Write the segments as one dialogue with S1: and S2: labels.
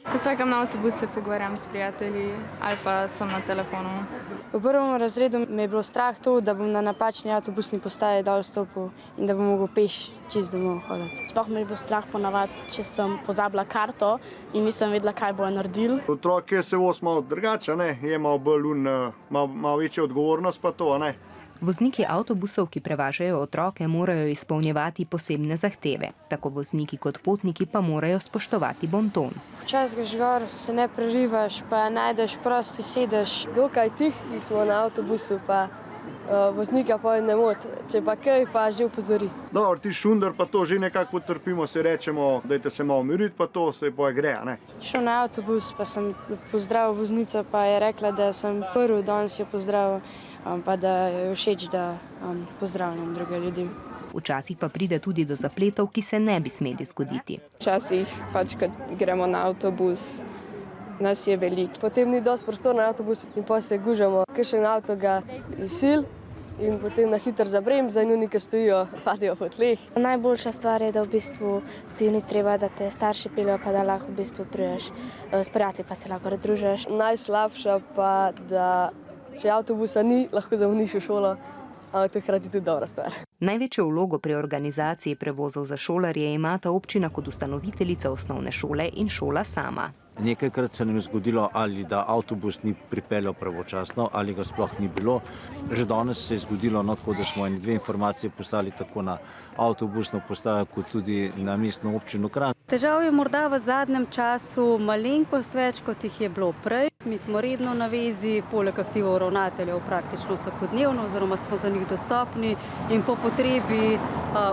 S1: Ko čakam na avtobus, se pogovarjam s prijatelji ali pa sem na telefonu.
S2: V prvem razredu me je bilo strah to, da bom na napačni avtobusni postaji dol stopil in da bom mogel peš čez domov hoditi.
S3: Sploh me je bilo strah ponavadi, če sem pozabila karto in nisem vedela, kaj bojo naredili.
S4: Otroke se vozi malo drugače, je malo bolj malo večja odgovornost pa to, ne.
S5: Vozniki avtobusov, ki prevažajo otroke, morajo izpolnjevati posebne zahteve. Tako vozniki kot potniki pa morajo spoštovati bonton.
S2: Včasih greš gor, se ne prerivaš, pa najdeš prosti sedež.
S6: Dokaj tihi smo na avtobusu, pa voznika pa ne moti. Če pa kaj, pa že upozori.
S4: Dobro, ti šunder pa to že nekako potrpimo, se rečemo, dajte se malo umiriti, pa to se boje gre, ne.
S2: Šel na avtobus, pa sem pozdravil voznico, pa je rekla, da sem prvi danes jo pozdravil. Pa da je všeč, da pozdravljam druge ljudi.
S5: Včasih pa pride tudi do zapletov, ki se ne bi smeli zgoditi.
S6: Včasih pač, kad gremo na avtobus, nas je veliko. Potem ni dosti prostora na avtobus in pa se gužamo. Kakšen avto ga izsil in potem na hitro zabremza in oni, ki stojijo, padejo po tleh.
S3: Najboljša stvar je, da v bistvu ti ni treba, da te starši peljejo, pa da lahko v bistvu prideš s prijatelji, pa se lahko družiš.
S6: Najslabša pa, da če avtobusa ni, lahko zamuniš v šolo, ampak to je hkrati tudi dobra stvar.
S5: Največjo vlogo pri organizaciji prevozov za šolarje imata občina kot ustanoviteljica osnovne šole in šola sama.
S7: Nekajkrat se nam je zgodilo, ali da avtobus ni pripeljal pravočasno, ali ga sploh ni bilo. Že danes se je zgodilo, tako da smo dve informacije poslali tako na avtobusno postajo, kot tudi na mestno občino Kranj.
S8: Težav je morda v zadnjem času malenkost več, kot jih je bilo prej. Mi smo redno na vezi, poleg aktivov ravnateljev praktično vsakodnevno, oziroma smo za njih dostopni in po potrebi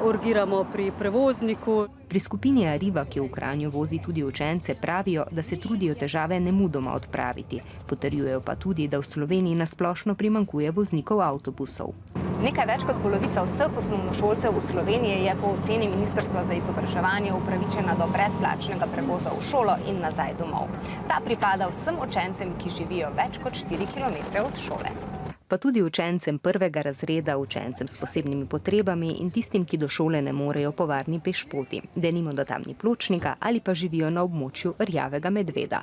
S8: urgiramo pri prevozniku.
S5: Pri skupini Arriva, ki v Kranju vozi tudi učence, pravijo, da se trudijo težave nemudoma odpraviti. Potrjujejo pa tudi, da v Sloveniji nasplošno primanjkuje voznikov avtobusov. Nekaj več kot polovica vseh osnovnošolcev v Sloveniji je po oceni Ministrstva za izobraževanje upravičena do brezplačnega prevoza v šolo in nazaj domov. Ta pripada vsem učencem, ki živijo več kot 4 kilometre od šole. Pa tudi učencem prvega razreda, učencem s posebnimi potrebami in tistim, ki do šole ne morejo po varni pešpoti, denimo da tam ni pločnika ali pa živijo na območju rjavega medveda.